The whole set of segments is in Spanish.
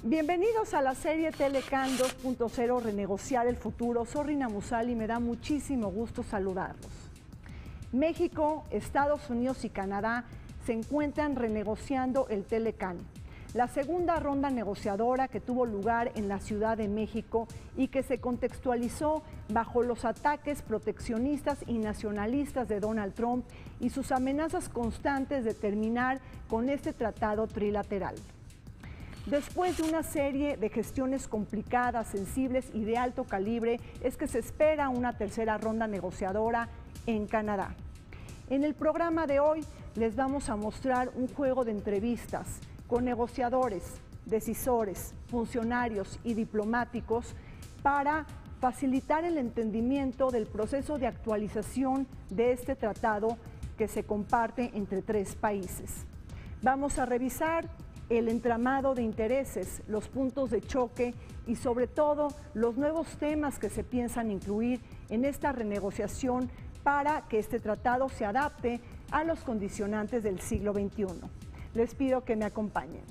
Bienvenidos a la serie Telecan 2.0 Renegociar el Futuro. Soy Rina Musali y me da muchísimo gusto saludarlos. México, Estados Unidos y Canadá se encuentran renegociando el Telecan, la segunda ronda negociadora que tuvo lugar en la Ciudad de México y que se contextualizó bajo los ataques proteccionistas y nacionalistas de Donald Trump y sus amenazas constantes de terminar con este tratado trilateral. Después de una serie de gestiones complicadas, sensibles y de alto calibre, es que se espera una tercera ronda negociadora en Canadá. En el programa de hoy les vamos a mostrar un juego de entrevistas con negociadores, decisores, funcionarios y diplomáticos para facilitar el entendimiento del proceso de actualización de este tratado que se comparte entre tres países. Vamos a revisar el entramado de intereses, los puntos de choque y sobre todo los nuevos temas que se piensan incluir en esta renegociación para que este tratado se adapte a los condicionantes del siglo XXI. Les pido que me acompañen.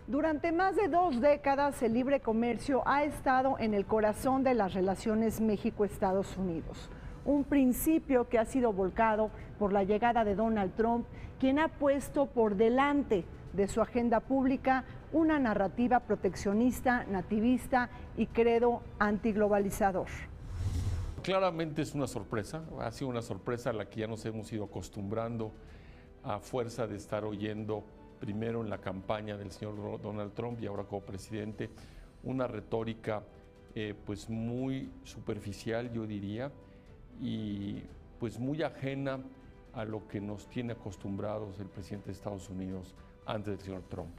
Durante más de 2 décadas, el libre comercio ha estado en el corazón de las relaciones México-Estados Unidos. Un principio que ha sido volcado por la llegada de Donald Trump, quien ha puesto por delante de su agenda pública una narrativa proteccionista, nativista y credo antiglobalizador. Claramente es una sorpresa, ha sido una sorpresa a la que ya nos hemos ido acostumbrando a fuerza de estar oyendo primero en la campaña del señor Donald Trump y ahora como presidente, una retórica pues muy superficial, yo diría, y pues muy ajena a lo que nos tiene acostumbrados el presidente de Estados Unidos antes del señor Trump.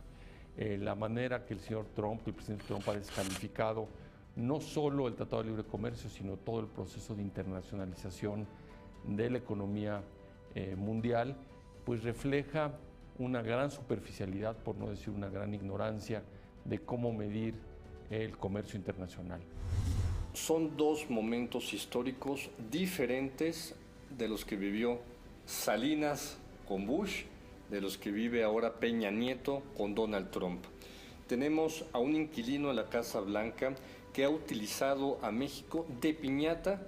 La manera que el presidente Trump ha descalificado no solo el Tratado de Libre Comercio, sino todo el proceso de internacionalización de la economía mundial, pues refleja una gran superficialidad, por no decir una gran ignorancia, de cómo medir el comercio internacional. Son dos momentos históricos diferentes de los que vivió Salinas con Bush, de los que vive ahora Peña Nieto con Donald Trump. Tenemos a un inquilino de la Casa Blanca que ha utilizado a México de piñata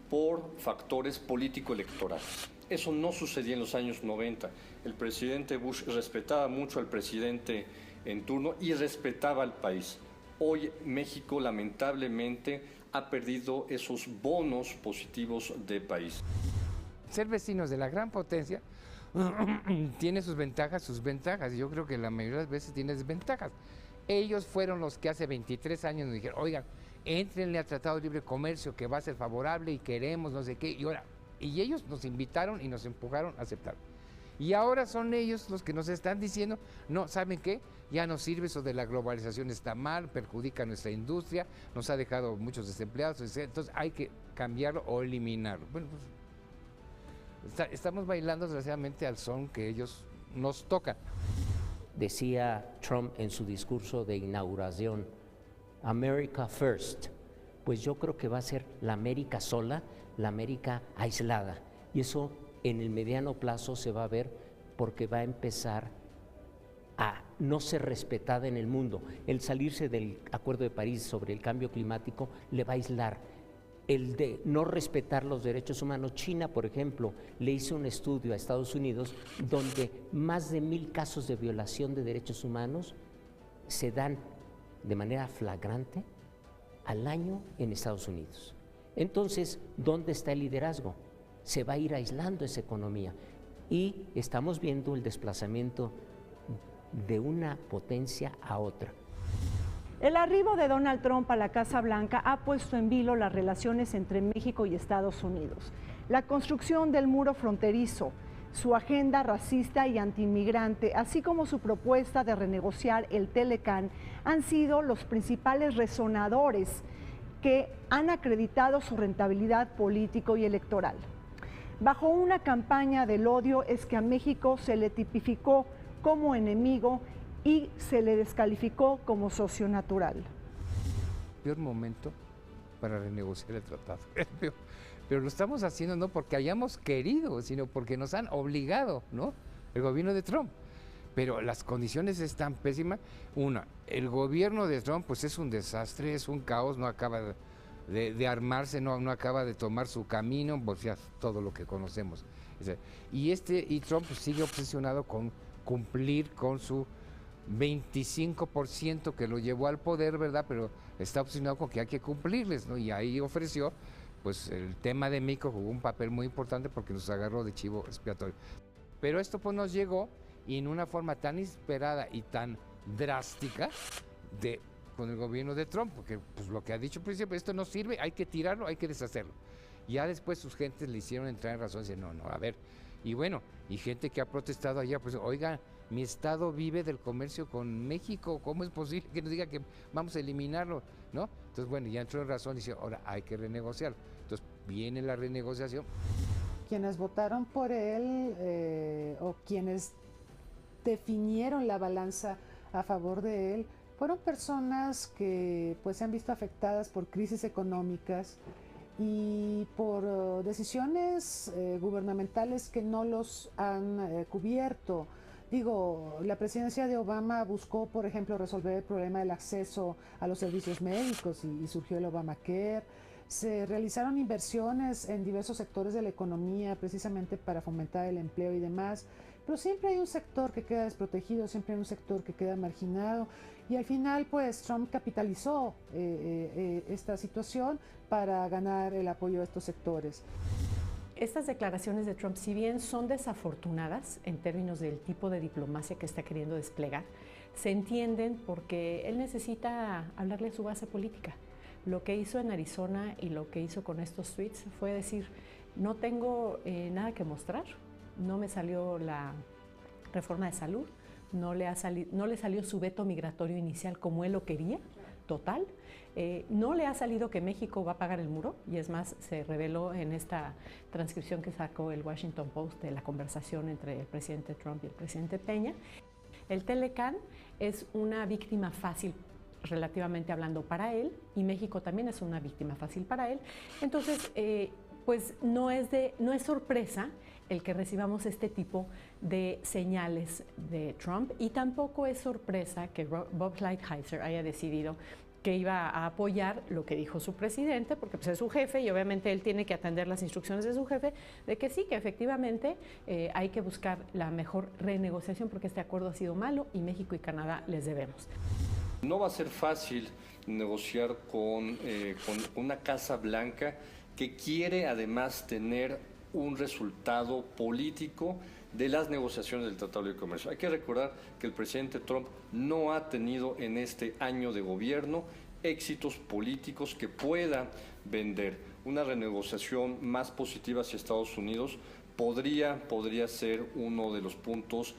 por factores político-electorales. Eso no sucedía en los años 90. El presidente Bush respetaba mucho al presidente en turno y respetaba al país. Hoy México lamentablemente ha perdido esos bonos positivos de país. Ser vecinos de la gran potencia tiene sus ventajas, Yo creo que la mayoría de las veces tiene desventajas. Ellos fueron los que hace 23 años nos dijeron, oigan, éntrenle al Tratado de Libre Comercio que va a ser favorable y queremos no sé qué. Y ellos nos invitaron y nos empujaron a aceptar. Y ahora son ellos los que nos están diciendo, no, ¿saben qué? Ya no sirve, eso de la globalización está mal, perjudica a nuestra industria, nos ha dejado muchos desempleados, entonces hay que cambiarlo o eliminarlo. Bueno, pues estamos bailando desgraciadamente al son que ellos nos tocan. Decía Trump en su discurso de inauguración, America First. Pues yo creo que va a ser la América sola, la América aislada. Y eso en el mediano plazo se va a ver porque va a empezar a no ser respetada en el mundo. El salirse del Acuerdo de París sobre el cambio climático le va a aislar. El de no respetar los derechos humanos. China, por ejemplo, le hizo un estudio a Estados Unidos donde más de 1000 casos de violación de derechos humanos se dan de manera flagrante al año en Estados Unidos. Entonces, ¿dónde está el liderazgo? Se va a ir aislando esa economía y estamos viendo el desplazamiento de una potencia a otra. El arribo de Donald Trump a la Casa Blanca ha puesto en vilo las relaciones entre México y Estados Unidos. La construcción del muro fronterizo Su agenda racista y antiinmigrante, así como su propuesta de renegociar el Telecán, han sido los principales resonadores que han acreditado su rentabilidad político y electoral. Bajo una campaña del odio es que a México se le tipificó como enemigo y se le descalificó como socio natural. Peor momento para renegociar el tratado. Pero lo estamos haciendo no porque hayamos querido, sino porque nos han obligado, ¿no? El gobierno de Trump. Pero las condiciones están pésimas. Una, el gobierno de Trump pues es un desastre, es un caos, no acaba de armarse, no acaba de tomar su camino, pues ya todo lo que conocemos. Y Trump pues, sigue obsesionado con cumplir con su 25% que lo llevó al poder, ¿verdad? Pero está obsesionado con que hay que cumplirles, ¿no? Y ahí ofreció, pues el tema de México jugó un papel muy importante porque nos agarró de chivo expiatorio. Pero esto pues nos llegó y en una forma tan inesperada y tan drástica con el gobierno de Trump, porque pues lo que ha dicho el príncipe, esto no sirve, hay que tirarlo, hay que deshacerlo. Ya después sus gentes le hicieron entrar en razón, dicen, no, a ver, y bueno, y gente que ha protestado allá, pues oiga, mi estado vive del comercio con México, ¿cómo es posible que nos diga que vamos a eliminarlo? ¿No? Entonces, bueno, ya entró en razón y dice, ahora hay que renegociar. Entonces, viene la renegociación. Quienes votaron por él o quienes definieron la balanza a favor de él fueron personas que pues se han visto afectadas por crisis económicas y por decisiones gubernamentales que no los han cubierto. Digo, la presidencia de Obama buscó, por ejemplo, resolver el problema del acceso a los servicios médicos y surgió el Obamacare. Se realizaron inversiones en diversos sectores de la economía precisamente para fomentar el empleo y demás, pero siempre hay un sector que queda desprotegido, siempre hay un sector que queda marginado y al final pues Trump capitalizó esta situación para ganar el apoyo de estos sectores. Estas declaraciones de Trump, si bien son desafortunadas en términos del tipo de diplomacia que está queriendo desplegar, se entienden porque él necesita hablarle a su base política. Lo que hizo en Arizona y lo que hizo con estos tweets fue decir, no tengo nada que mostrar, no me salió la reforma de salud, no le salió su veto migratorio inicial como él lo quería, total. No le ha salido que México va a pagar el muro, y es más, se reveló en esta transcripción que sacó el Washington Post de la conversación entre el presidente Trump y el presidente Peña. El Telecán es una víctima fácil, relativamente hablando, para él, y México también es una víctima fácil para él. Entonces, pues no es sorpresa el que recibamos este tipo de señales de Trump, y tampoco es sorpresa que Bob Lighthizer haya decidido que iba a apoyar lo que dijo su presidente, porque pues, es su jefe y obviamente él tiene que atender las instrucciones de su jefe, de que sí, que efectivamente hay que buscar la mejor renegociación porque este acuerdo ha sido malo y México y Canadá les debemos. No va a ser fácil negociar con una Casa Blanca que quiere además tener un resultado político de las negociaciones del Tratado de Comercio. Hay que recordar que el presidente Trump no ha tenido en este año de gobierno éxitos políticos que pueda vender. Una renegociación más positiva hacia Estados Unidos podría ser uno de los puntos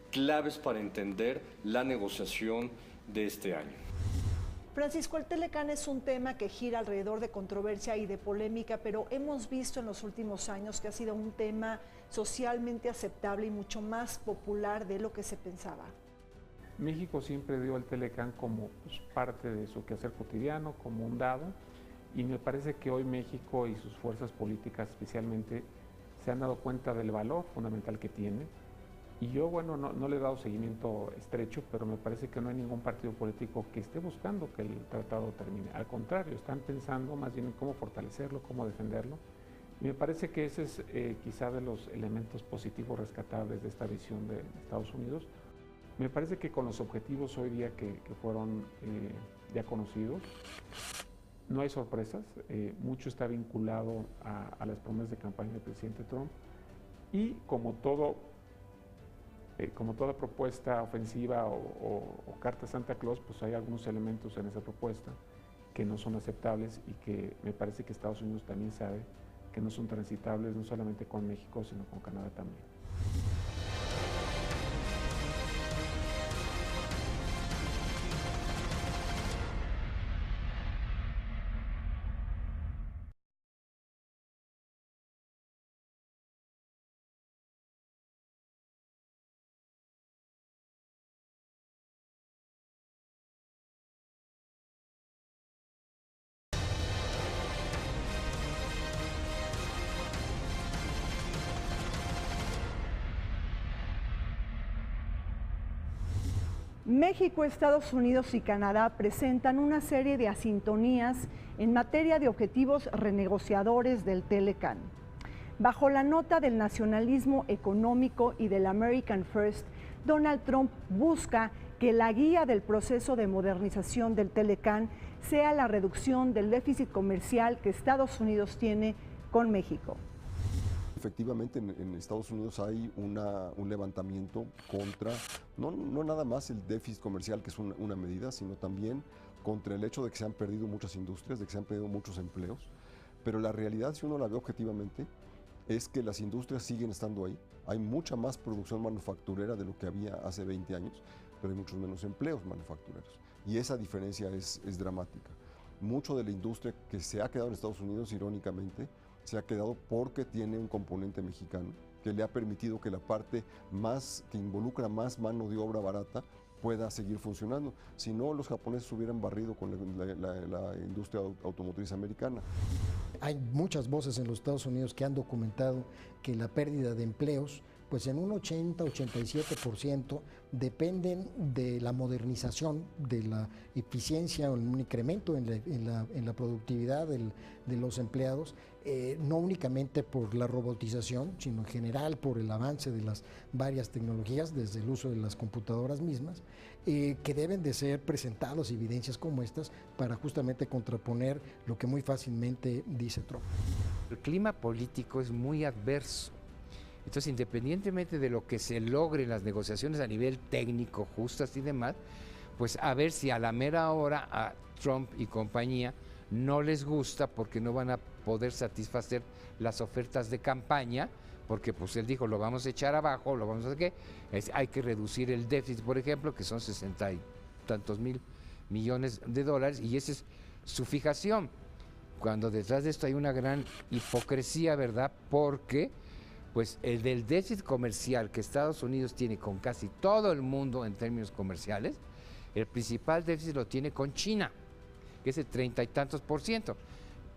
claves para entender la negociación de este año. Francisco, el Telecán es un tema que gira alrededor de controversia y de polémica, pero hemos visto en los últimos años que ha sido un tema socialmente aceptable y mucho más popular de lo que se pensaba. México siempre vio al Telecán como parte de su quehacer cotidiano, como un dado, y me parece que hoy México y sus fuerzas políticas especialmente se han dado cuenta del valor fundamental que tiene. Y yo, bueno, no le he dado seguimiento estrecho, pero me parece que no hay ningún partido político que esté buscando que el tratado termine. Al contrario, están pensando más bien en cómo fortalecerlo, cómo defenderlo. Y me parece que ese es quizá de los elementos positivos rescatables de esta visión de Estados Unidos. Me parece que con los objetivos hoy día que fueron ya conocidos, no hay sorpresas. Mucho está vinculado a las promesas de campaña del presidente Trump. Y como toda propuesta ofensiva o carta Santa Claus, pues hay algunos elementos en esa propuesta que no son aceptables y que me parece que Estados Unidos también sabe que no son transitables, no solamente con México, sino con Canadá también. México, Estados Unidos y Canadá presentan una serie de asintonías en materia de objetivos renegociadores del TLCAN. Bajo la nota del nacionalismo económico y del American First, Donald Trump busca que la guía del proceso de modernización del TLCAN sea la reducción del déficit comercial que Estados Unidos tiene con México. Efectivamente, en Estados Unidos hay un levantamiento contra, no nada más el déficit comercial, que es una medida, sino también contra el hecho de que se han perdido muchas industrias, de que se han perdido muchos empleos. Pero la realidad, si uno la ve objetivamente, es que las industrias siguen estando ahí. Hay mucha más producción manufacturera de lo que había hace 20 años, pero hay muchos menos empleos manufactureros. Y esa diferencia es dramática. Mucho de la industria que se ha quedado en Estados Unidos, irónicamente, se ha quedado porque tiene un componente mexicano que le ha permitido que la parte que involucra más mano de obra barata pueda seguir funcionando. Si no, los japoneses hubieran barrido con la industria automotriz americana. Hay muchas voces en los Estados Unidos que han documentado que la pérdida de empleos, pues en un 80-87% dependen de la modernización, de la eficiencia, un incremento en la productividad de los empleados, no únicamente por la robotización, sino en general por el avance de las varias tecnologías, desde el uso de las computadoras mismas, que deben de ser presentados evidencias como estas para justamente contraponer lo que muy fácilmente dice Trump. El clima político es muy adverso. Entonces, independientemente de lo que se logre en las negociaciones a nivel técnico, justas y demás, pues a ver si a la mera hora a Trump y compañía no les gusta, porque no van a poder satisfacer las ofertas de campaña, porque pues él dijo, lo vamos a echar abajo, lo vamos a hacer qué, hay que reducir el déficit, por ejemplo, que son 60 y tantos mil millones de dólares, y esa es su fijación. Cuando detrás de esto hay una gran hipocresía, ¿verdad? Porque pues el del déficit comercial que Estados Unidos tiene con casi todo el mundo en términos comerciales, el principal déficit lo tiene con China, que es el 30 y tantos %.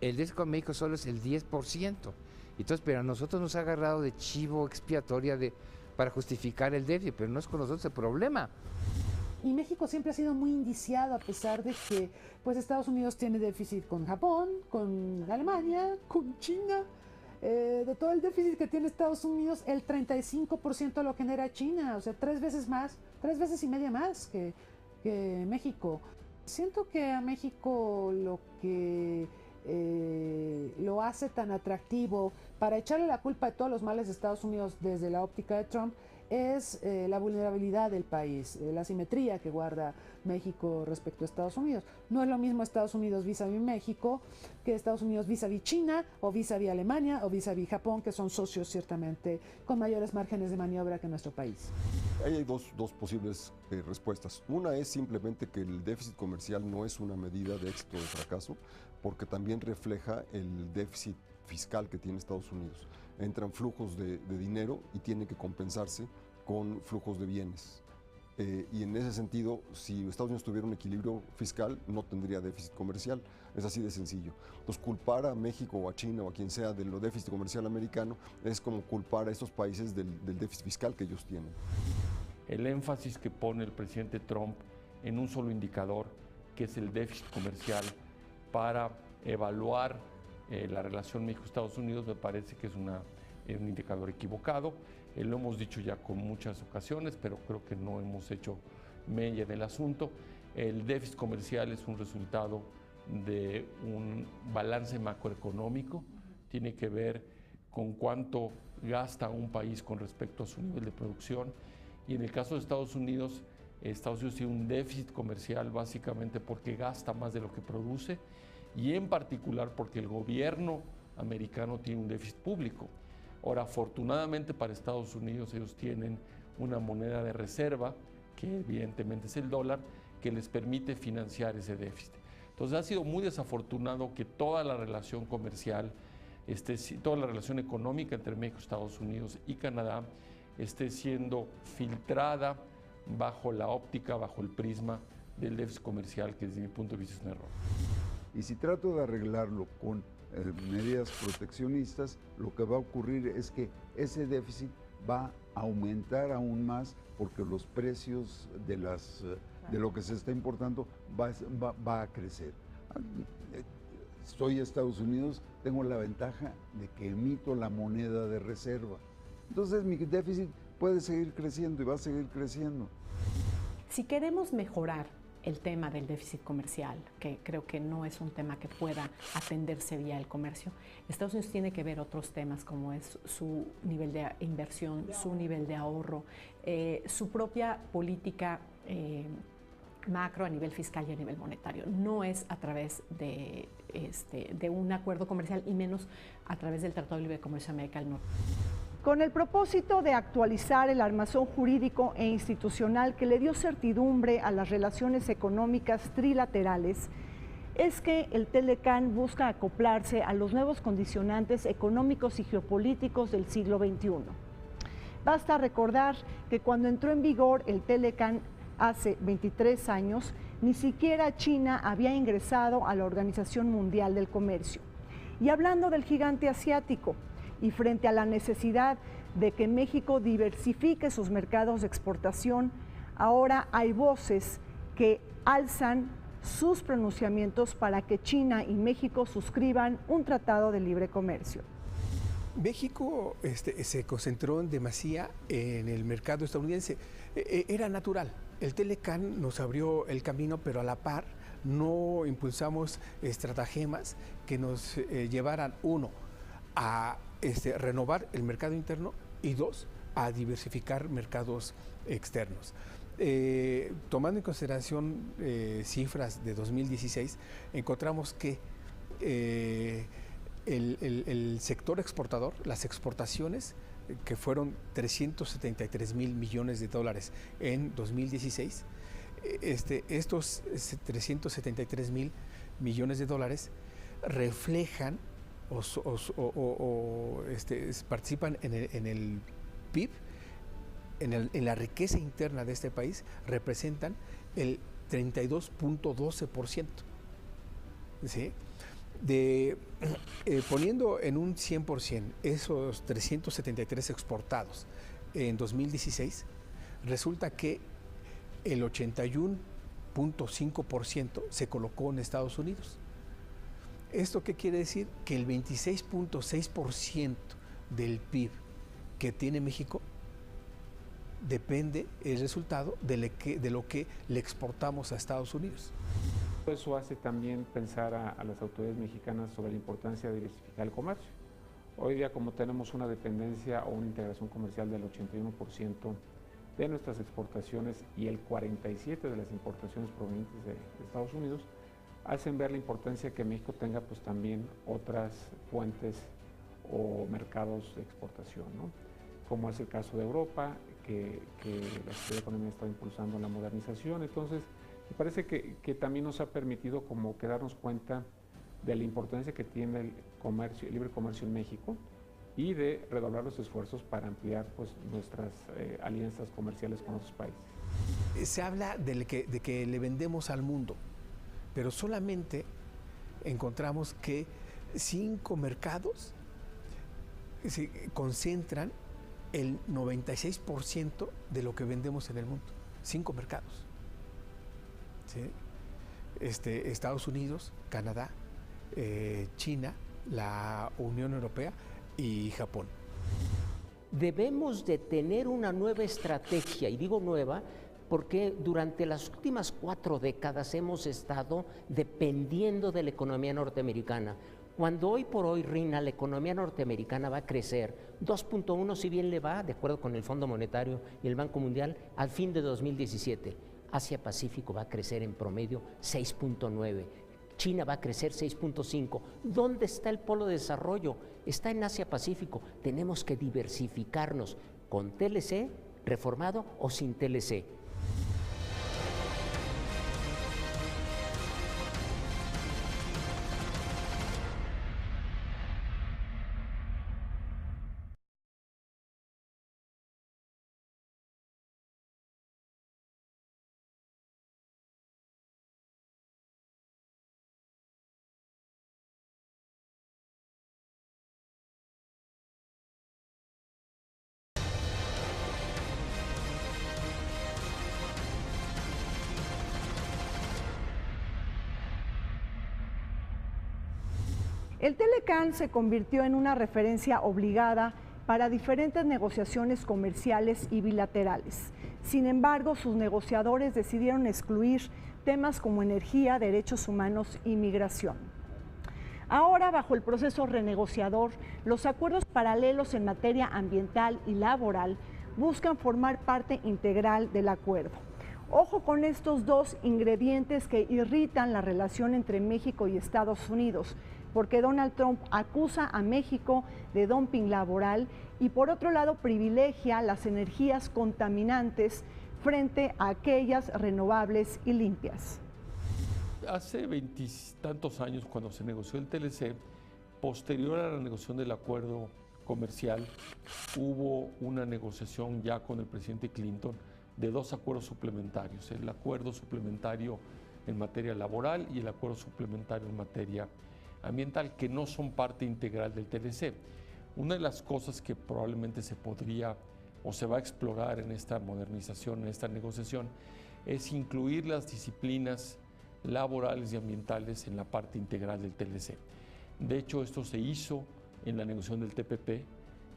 El déficit con México solo es el 10%. Entonces, pero a nosotros nos ha agarrado de chivo expiatoria para justificar el déficit, pero no es con nosotros el problema. Y México siempre ha sido muy indiciado, a pesar de que pues Estados Unidos tiene déficit con Japón, con Alemania, con China. De todo el déficit que tiene Estados Unidos, el 35% lo genera China, o sea, 3 veces y media más que México. Siento que a México lo que lo hace tan atractivo para echarle la culpa de todos los males de Estados Unidos desde la óptica de Trump es la vulnerabilidad del país, la asimetría que guarda México respecto a Estados Unidos. No es lo mismo Estados Unidos vis-a-vis México que Estados Unidos vis-a-vis China o vis-a-vis Alemania o vis-a-vis Japón, que son socios ciertamente con mayores márgenes de maniobra que nuestro país. Ahí hay dos posibles respuestas. Una es simplemente que el déficit comercial no es una medida de éxito o de fracaso, porque también refleja el déficit fiscal que tiene Estados Unidos. Entran flujos de dinero y tienen que compensarse con flujos de bienes. Y en ese sentido, si Estados Unidos tuviera un equilibrio fiscal, no tendría déficit comercial. Es así de sencillo. Entonces, culpar a México o a China o a quien sea del déficit comercial americano es como culpar a estos países del déficit fiscal que ellos tienen. El énfasis que pone el presidente Trump en un solo indicador, que es el déficit comercial, para evaluar la relación México-Estados Unidos, me parece que es un indicador equivocado. Lo hemos dicho ya con muchas ocasiones, pero creo que no hemos hecho mella en el asunto. El déficit comercial es un resultado de un balance macroeconómico, tiene que ver con cuánto gasta un país con respecto a su nivel de producción. Y en el caso de Estados Unidos tiene un déficit comercial básicamente porque gasta más de lo que produce, y en particular porque el gobierno americano tiene un déficit público. Ahora, afortunadamente para Estados Unidos, ellos tienen una moneda de reserva, que evidentemente es el dólar, que les permite financiar ese déficit. Entonces ha sido muy desafortunado que toda la relación comercial, toda la relación económica entre México, Estados Unidos y Canadá esté siendo filtrada bajo la óptica, bajo el prisma del déficit comercial, que desde mi punto de vista es un error. Y si trato de arreglarlo con medidas proteccionistas, lo que va a ocurrir es que ese déficit va aumentar aún más porque los precios de lo que se está importando va a crecer. Soy Estados Unidos, tengo la ventaja de que emito la moneda de reserva. Entonces mi déficit puede seguir creciendo y va a seguir creciendo. Si queremos mejorar el tema del déficit comercial, que creo que no es un tema que pueda atenderse vía el comercio, Estados Unidos tiene que ver otros temas como es su nivel de inversión, su nivel de ahorro, su propia política macro a nivel fiscal y a nivel monetario. No es a través de un acuerdo comercial y menos a través del Tratado de Libre Comercio de América del Norte. Con el propósito de actualizar el armazón jurídico e institucional que le dio certidumbre a las relaciones económicas trilaterales, es que el Telecán busca acoplarse a los nuevos condicionantes económicos y geopolíticos del siglo XXI. Basta recordar que cuando entró en vigor el Telecán hace 23 años, ni siquiera China había ingresado a la Organización Mundial del Comercio. Y hablando del gigante asiático, y frente a la necesidad de que México diversifique sus mercados de exportación, ahora hay voces que alzan sus pronunciamientos para que China y México suscriban un tratado de libre comercio. México se concentró en demasía en el mercado estadounidense. Era natural. El Telecán nos abrió el camino, pero a la par no impulsamos estratagemas que nos llevaran, uno, a renovar el mercado interno y dos, a diversificar mercados externos. Tomando en consideración cifras de 2016, encontramos que el sector exportador, las exportaciones, que fueron 373,000 millones de dólares en 2016, estos 373,000 millones de dólares reflejan participan en el PIB, en la riqueza interna de este país, representan el 32.12%. ¿Sí? Poniendo en un 100% esos 373 exportados en 2016, resulta que el 81.5% se colocó en Estados Unidos. ¿Esto qué quiere decir? Que el 26.6% del PIB que tiene México depende el resultado de lo que le exportamos a Estados Unidos. Eso hace también pensar a las autoridades mexicanas sobre la importancia de diversificar el comercio. Hoy día, como tenemos una dependencia o una integración comercial del 81% de nuestras exportaciones y el 47% de las importaciones provenientes de Estados Unidos, hacen ver la importancia que México tenga pues también otras fuentes o mercados de exportación, ¿no? Como es el caso de Europa, que la Secretaría de Economía está impulsando la modernización. Entonces, me parece que también nos ha permitido como que darnos cuenta de la importancia que tiene el comercio, el libre comercio en México, y de redoblar los esfuerzos para ampliar pues nuestras alianzas comerciales con otros países. Se habla de que le vendemos al mundo, pero solamente encontramos que 5 mercados concentran el 96% de lo que vendemos en el mundo. 5 mercados. ¿Sí? Estados Unidos, Canadá, China, la Unión Europea y Japón. Debemos de tener una nueva estrategia, y digo nueva porque durante las últimas 4 décadas hemos estado dependiendo de la economía norteamericana. Cuando hoy por hoy, Rina, la economía norteamericana va a crecer 2.1, si bien le va, de acuerdo con el Fondo Monetario y el Banco Mundial, al fin de 2017. Asia-Pacífico va a crecer en promedio 6.9. China va a crecer 6.5. ¿Dónde está el polo de desarrollo? Está en Asia-Pacífico. Tenemos que diversificarnos con TLC, reformado o sin TLC. El Telecán se convirtió en una referencia obligada para diferentes negociaciones comerciales y bilaterales. Sin embargo, sus negociadores decidieron excluir temas como energía, derechos humanos y migración. Ahora, bajo el proceso renegociador, los acuerdos paralelos en materia ambiental y laboral buscan formar parte integral del acuerdo. Ojo con estos dos ingredientes que irritan la relación entre México y Estados Unidos, porque Donald Trump acusa a México de dumping laboral y por otro lado privilegia las energías contaminantes frente a aquellas renovables y limpias. Hace veintitantos años, cuando se negoció el TLC, posterior a la negociación del acuerdo comercial, hubo una negociación ya con el presidente Clinton de dos acuerdos suplementarios, el acuerdo suplementario en materia laboral y el acuerdo suplementario en materia ambiental, que no son parte integral del TLC. Una de las cosas que probablemente se podría o se va a explorar en esta modernización, en esta negociación, es incluir las disciplinas laborales y ambientales en la parte integral del TLC. De hecho, esto se hizo en la negociación del TPP,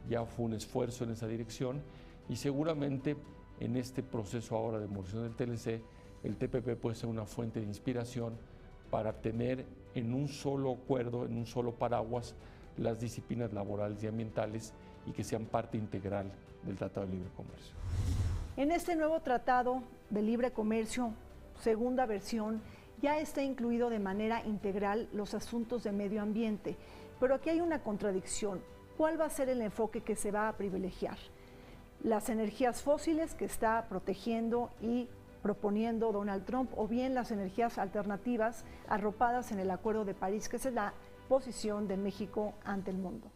ya fue un esfuerzo en esa dirección y seguramente en este proceso ahora de modernización del TLC, el TPP puede ser una fuente de inspiración para tener en un solo acuerdo, en un solo paraguas, las disciplinas laborales y ambientales y que sean parte integral del Tratado de Libre Comercio. En este nuevo Tratado de Libre Comercio, segunda versión, ya está incluido de manera integral los asuntos de medio ambiente, pero aquí hay una contradicción. ¿Cuál va a ser el enfoque que se va a privilegiar? ¿Las energías fósiles que está protegiendo y proponiendo Donald Trump o bien las energías alternativas arropadas en el Acuerdo de París, que esa es la posición de México ante el mundo?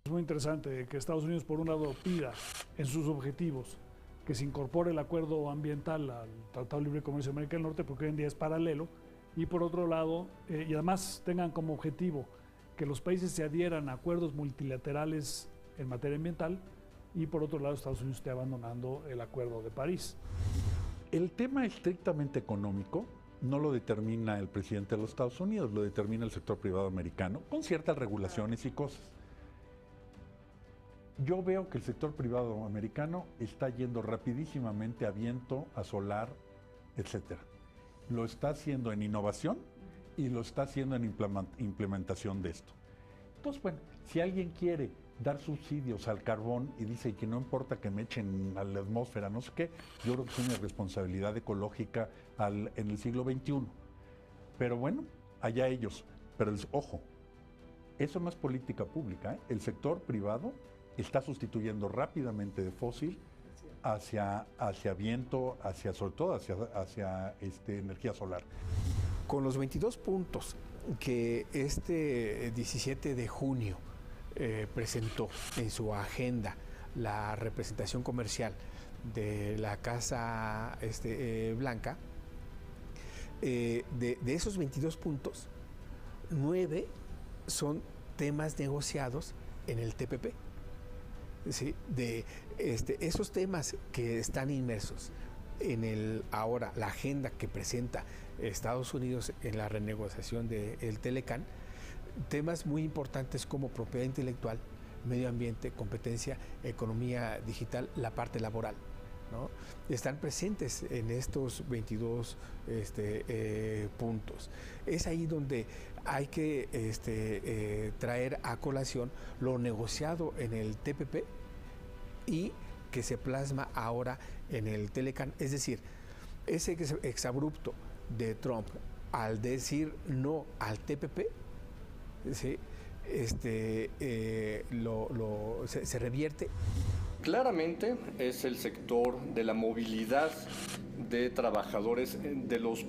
Es muy interesante que Estados Unidos, por un lado, pida en sus objetivos que se incorpore el acuerdo ambiental al Tratado de Libre Comercio de América del Norte, porque hoy en día es paralelo, y por otro lado, y además tengan como objetivo que los países se adhieran a acuerdos multilaterales en materia ambiental, y por otro lado Estados Unidos esté abandonando el Acuerdo de París. El tema estrictamente económico no lo determina el presidente de los Estados Unidos, lo determina el sector privado americano, con ciertas regulaciones y cosas. Yo veo que el sector privado americano está yendo rapidísimamente a viento, a solar, etcétera. Lo está haciendo en innovación y lo está haciendo en implementación de esto. Entonces, bueno, si alguien quiere dar subsidios al carbón y dice que no importa que me echen a la atmósfera, no sé qué, yo creo que es una responsabilidad ecológica en el siglo XXI. Pero bueno, allá ellos. Pero ojo, eso no es política pública, ¿eh? El sector privado está sustituyendo rápidamente de fósil hacia viento, sobre todo hacia energía solar. Con los 22 puntos que este 17 de junio presentó en su agenda la representación comercial de la Casa Blanca, de esos 22 puntos, 9 son temas negociados en el TPP. ¿Sí? De esos temas que están inmersos en ahora la agenda que presenta Estados Unidos en la renegociación del Telecán, temas muy importantes como propiedad intelectual, medio ambiente, competencia, economía digital, la parte laboral, ¿no? Están presentes en estos 22 puntos. Es ahí donde hay que traer a colación lo negociado en el TPP y que se plasma ahora en el Telecán. Es decir, ese exabrupto de Trump al decir no al TPP, ¿sí? Se revierte. Claramente es el sector de la movilidad de trabajadores de los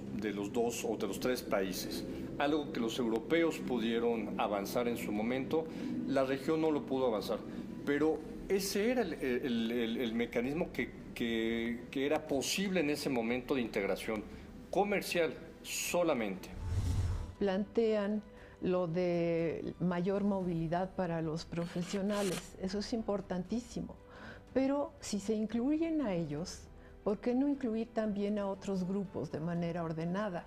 dos o de los tres países. Algo que los europeos pudieron avanzar en su momento, la región no lo pudo avanzar. Pero ese era el mecanismo que era posible en ese momento de integración comercial solamente. Plantean lo de mayor movilidad para los profesionales, eso es importantísimo. Pero si se incluyen a ellos, ¿por qué no incluir también a otros grupos de manera ordenada?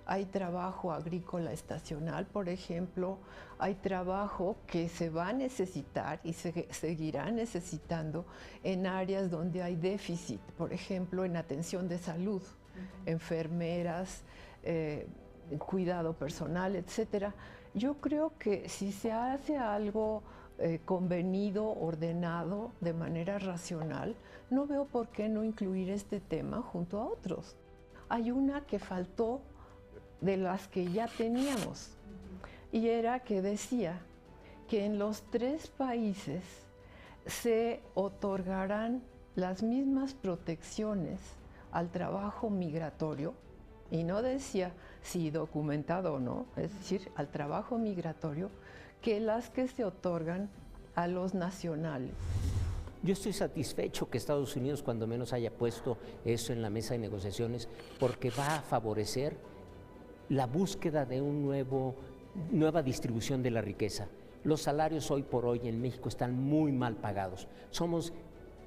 hay trabajo agrícola estacional, por ejemplo, hay trabajo que se va a necesitar y se seguirá necesitando en áreas donde hay déficit, por ejemplo, en atención de salud, enfermeras, cuidado personal, etcétera. Yo creo que si se hace algo convenido, ordenado, de manera racional, no veo por qué no incluir este tema junto a otros. Hay una que faltó de las que ya teníamos, y era que decía que en los 3 países se otorgarán las mismas protecciones al trabajo migratorio, y no decía si documentado o no, es decir, al trabajo migratorio, que las que se otorgan a los nacionales. Yo estoy satisfecho que Estados Unidos cuando menos haya puesto eso en la mesa de negociaciones, porque va a favorecer la búsqueda de nueva distribución de la riqueza. Los salarios hoy por hoy en México están muy mal pagados. Somos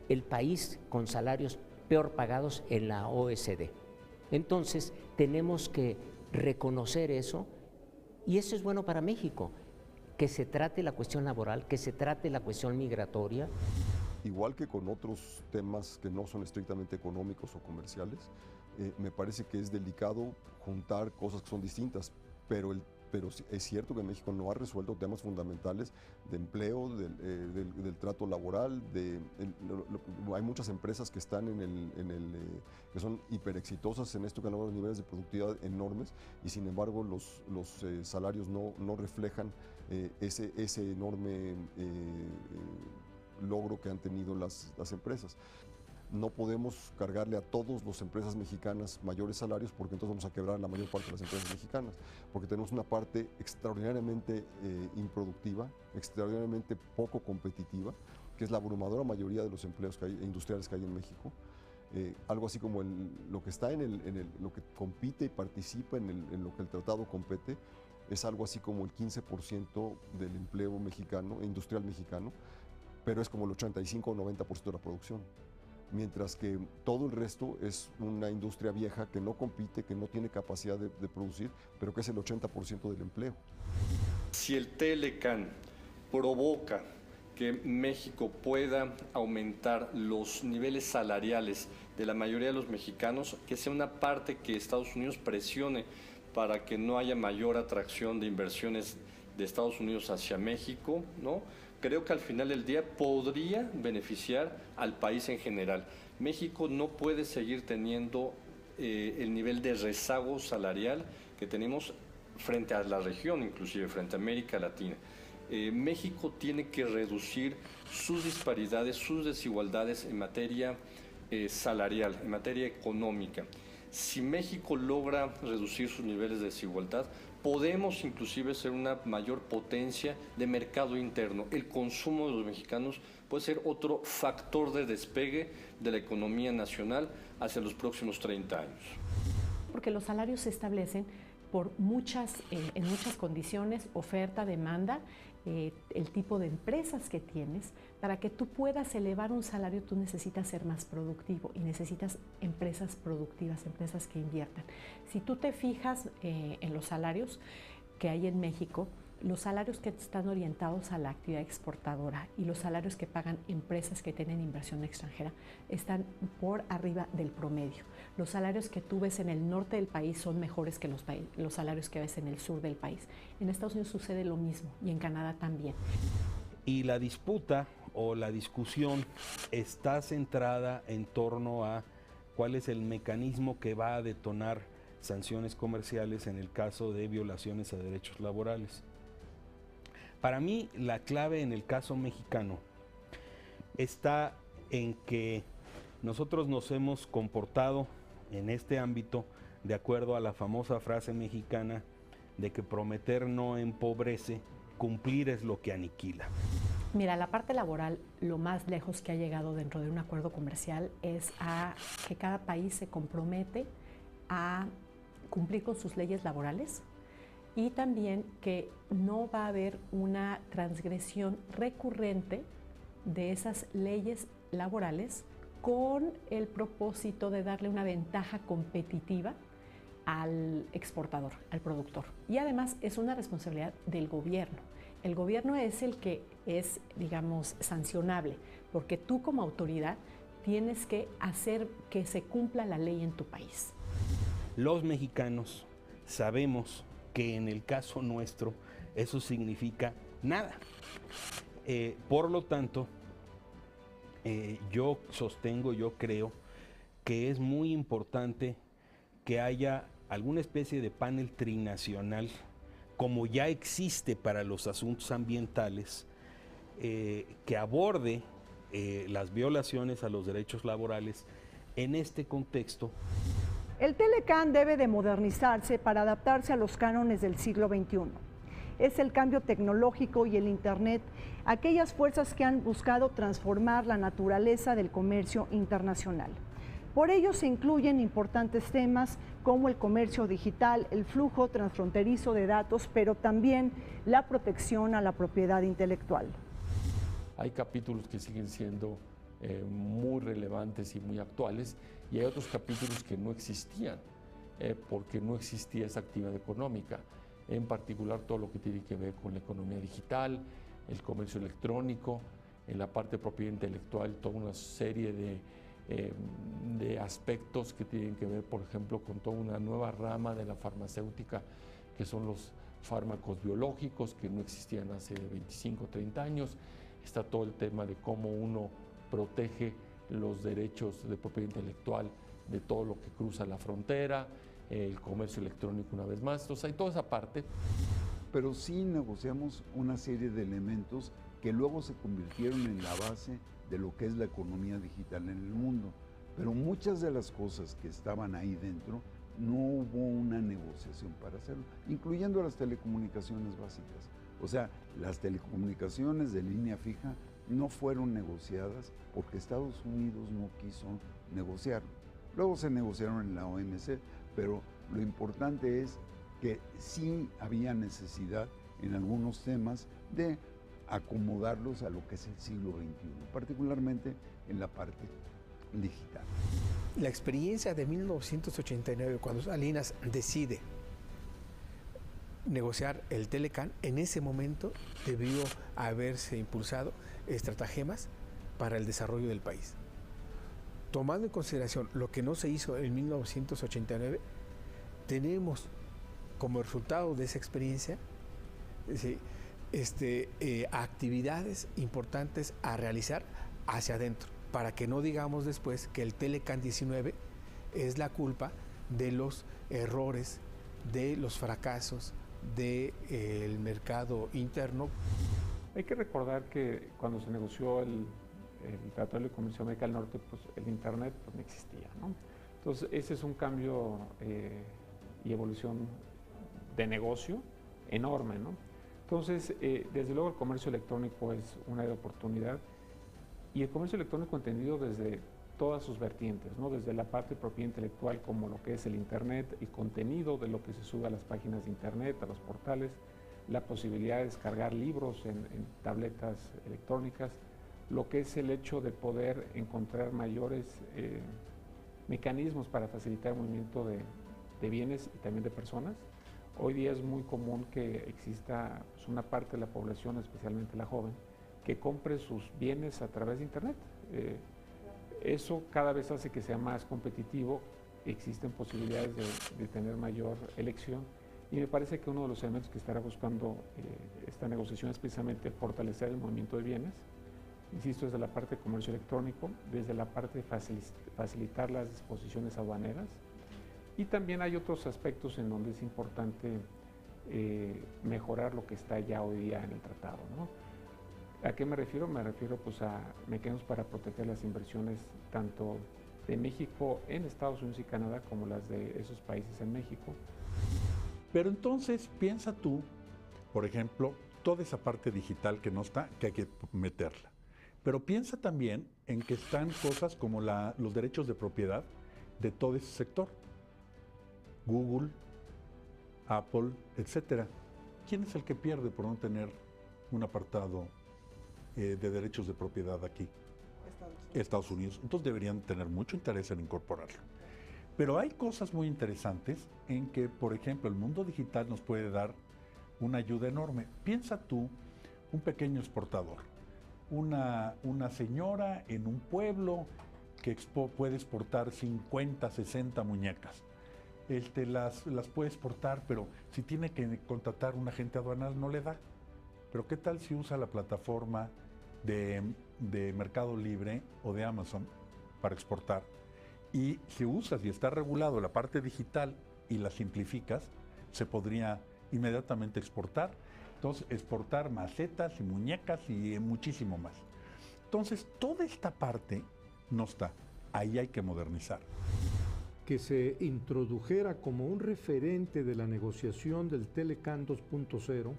el país con salarios peor pagados en la OECD. Entonces, tenemos que reconocer eso, y eso es bueno para México, que se trate la cuestión laboral, que se trate la cuestión migratoria. Igual que con otros temas que no son estrictamente económicos o comerciales, me parece que es delicado juntar cosas que son distintas, pero es cierto que México no ha resuelto temas fundamentales de empleo, del trato laboral. Hay muchas empresas que están que son hiper exitosas en esto, que han logrado niveles de productividad enormes, y sin embargo los salarios no reflejan ese enorme logro que han tenido las empresas. No podemos cargarle a todas las empresas mexicanas mayores salarios, porque entonces vamos a quebrar la mayor parte de las empresas mexicanas, porque tenemos una parte extraordinariamente improductiva, extraordinariamente poco competitiva, que es la abrumadora mayoría de los empleos industriales que hay en México. Algo así como lo que está lo que compite y participa en lo que el tratado compete, es algo así como el 15% del empleo mexicano, industrial mexicano, pero es como el 85 o 90% de la producción. Mientras que todo el resto es una industria vieja que no compite, que no tiene capacidad de producir, pero que es el 80% del empleo. Si el Telecán provoca que México pueda aumentar los niveles salariales de la mayoría de los mexicanos, que sea una parte que Estados Unidos presione para que no haya mayor atracción de inversiones de Estados Unidos hacia México, ¿no? Creo que al final del día podría beneficiar al país en general. México no puede seguir teniendo el nivel de rezago salarial que tenemos frente a la región, inclusive frente a América Latina. México tiene que reducir sus disparidades, sus desigualdades en materia salarial, en materia económica. Si México logra reducir sus niveles de desigualdad, podemos inclusive ser una mayor potencia de mercado interno. El consumo de los mexicanos puede ser otro factor de despegue de la economía nacional hacia los próximos 30 años. Porque los salarios se establecen por en muchas condiciones, oferta, demanda, el tipo de empresas que tienes. Para que tú puedas elevar un salario, tú necesitas ser más productivo y necesitas empresas productivas, empresas que inviertan. Si tú te fijas en los salarios que hay en México, los salarios que están orientados a la actividad exportadora y los salarios que pagan empresas que tienen inversión extranjera están por arriba del promedio. Los salarios que tú ves en el norte del país son mejores que los salarios que ves en el sur del país. En Estados Unidos sucede lo mismo y en Canadá también. Y la disputa o la discusión está centrada en torno a cuál es el mecanismo que va a detonar sanciones comerciales en el caso de violaciones a derechos laborales. Para mí, la clave en el caso mexicano está en que nosotros nos hemos comportado en este ámbito de acuerdo a la famosa frase mexicana de que prometer no empobrece, cumplir es lo que aniquila. Mira, la parte laboral, lo más lejos que ha llegado dentro de un acuerdo comercial es a que cada país se compromete a cumplir con sus leyes laborales, y también que no va a haber una transgresión recurrente de esas leyes laborales con el propósito de darle una ventaja competitiva al exportador, al productor. Y además es una responsabilidad del gobierno. El gobierno es el que es, digamos, sancionable, porque tú como autoridad tienes que hacer que se cumpla la ley en tu país. Los mexicanos sabemos que en el caso nuestro eso significa nada. Por lo tanto, yo creo que es muy importante que haya alguna especie de panel trinacional, como ya existe para los asuntos ambientales, que aborde las violaciones a los derechos laborales en este contexto. El Telecán debe de modernizarse para adaptarse a los cánones del siglo XXI. Es el cambio tecnológico y el Internet, aquellas fuerzas que han buscado transformar la naturaleza del comercio internacional. Por ello se incluyen importantes temas como el comercio digital, el flujo transfronterizo de datos, pero también la protección a la propiedad intelectual. Hay capítulos que siguen siendo muy relevantes y muy actuales, y hay otros capítulos que no existían, porque no existía esa actividad económica, en particular todo lo que tiene que ver con la economía digital, el comercio electrónico, en la parte de propiedad intelectual, toda una serie de aspectos que tienen que ver, por ejemplo, con toda una nueva rama de la farmacéutica, que son los fármacos biológicos, que no existían hace 25 o 30 años. Está todo el tema de cómo uno protege los derechos de propiedad intelectual de todo lo que cruza la frontera, el comercio electrónico una vez más. Entonces hay toda esa parte. Pero sí negociamos una serie de elementos que luego se convirtieron en la base de lo que es la economía digital en el mundo. Pero muchas de las cosas que estaban ahí dentro no hubo una negociación para hacerlo, incluyendo las telecomunicaciones básicas. O sea, las telecomunicaciones de línea fija no fueron negociadas porque Estados Unidos no quiso negociar. Luego se negociaron en la OMC, pero lo importante es que sí había necesidad en algunos temas de acomodarlos a lo que es el siglo XXI, particularmente en la parte digital. La experiencia de 1989, cuando Salinas decide negociar el Telecán, en ese momento debió haberse impulsado estratagemas para el desarrollo del país. Tomando en consideración lo que no se hizo en 1989, tenemos como resultado de esa experiencia actividades importantes a realizar hacia adentro, para que no digamos después que el Telecán 19 es la culpa de los errores, de los fracasos del mercado interno. Hay que recordar que cuando se negoció el Tratado de Comercio de América del Norte, pues el Internet pues, no existía, ¿no? Entonces ese es un cambio y evolución de negocio enorme, ¿no? Entonces, desde luego el comercio electrónico es una oportunidad, y el comercio electrónico entendido desde todas sus vertientes, ¿no? Desde la parte de propiedad intelectual, como lo que es el Internet, el contenido de lo que se sube a las páginas de Internet, a los portales, la posibilidad de descargar libros en tabletas electrónicas, lo que es el hecho de poder encontrar mayores mecanismos para facilitar el movimiento de bienes y también de personas. Hoy día es muy común que exista pues, una parte de la población, especialmente la joven, que compre sus bienes a través de Internet. Eso cada vez hace que sea más competitivo, existen posibilidades de tener mayor elección, y me parece que uno de los elementos que estará buscando esta negociación es precisamente fortalecer el movimiento de bienes, insisto, desde la parte de comercio electrónico, desde la parte de facilitar las disposiciones aduaneras, y también hay otros aspectos en donde es importante mejorar lo que está ya hoy día en el tratado, ¿no? ¿A qué me refiero? Me refiero pues, a mecanismos para proteger las inversiones tanto de México en Estados Unidos y Canadá como las de esos países en México. Pero entonces piensa tú, por ejemplo, toda esa parte digital que no está, que hay que meterla. Pero piensa también en que están cosas como los derechos de propiedad de todo ese sector. Google, Apple, etcétera. ¿Quién es el que pierde por no tener un apartado de derechos de propiedad aquí? Estados Unidos. Entonces deberían tener mucho interés en incorporarlo. Pero hay cosas muy interesantes en que, por ejemplo, el mundo digital nos puede dar una ayuda enorme. Piensa tú, un pequeño exportador, una señora en un pueblo que puede exportar 50, 60 muñecas. Las puede exportar, pero si tiene que contratar un agente aduanal no le da. Pero ¿qué tal si usa la plataforma de Mercado Libre o de Amazon para exportar? Y si usas y está regulado la parte digital y la simplificas, se podría inmediatamente exportar. Entonces, exportar macetas y muñecas y muchísimo más. Entonces, toda esta parte no está. Ahí hay que modernizar. Que se introdujera como un referente de la negociación del Telecan 2.0,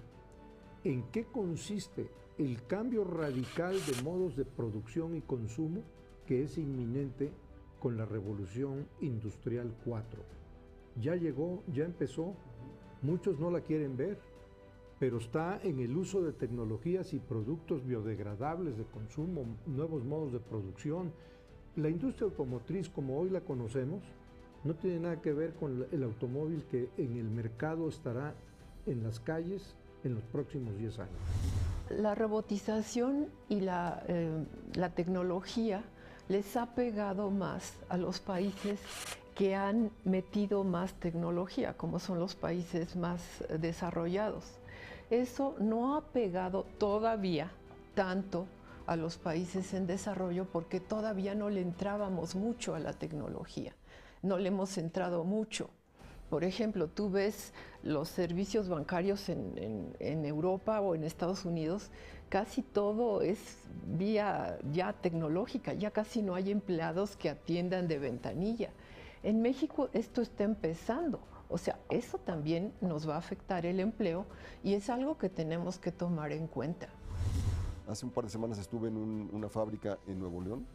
¿en qué consiste el cambio radical de modos de producción y consumo que es inminente con la Revolución Industrial 4? Ya llegó, ya empezó, muchos no la quieren ver, pero está en el uso de tecnologías y productos biodegradables de consumo, nuevos modos de producción. La industria automotriz, como hoy la conocemos, no tiene nada que ver con el automóvil que en el mercado estará en las calles en los próximos 10 años. La robotización y la tecnología les ha pegado más a los países que han metido más tecnología, como son los países más desarrollados. Eso no ha pegado todavía tanto a los países en desarrollo porque todavía no le entrábamos mucho a la tecnología, no le hemos entrado mucho. Por ejemplo, tú ves los servicios bancarios en Europa o en Estados Unidos, casi todo es vía ya tecnológica, ya casi no hay empleados que atiendan de ventanilla. En México esto está empezando, o sea, eso también nos va a afectar el empleo y es algo que tenemos que tomar en cuenta. Hace un par de semanas estuve en una fábrica en Nuevo León.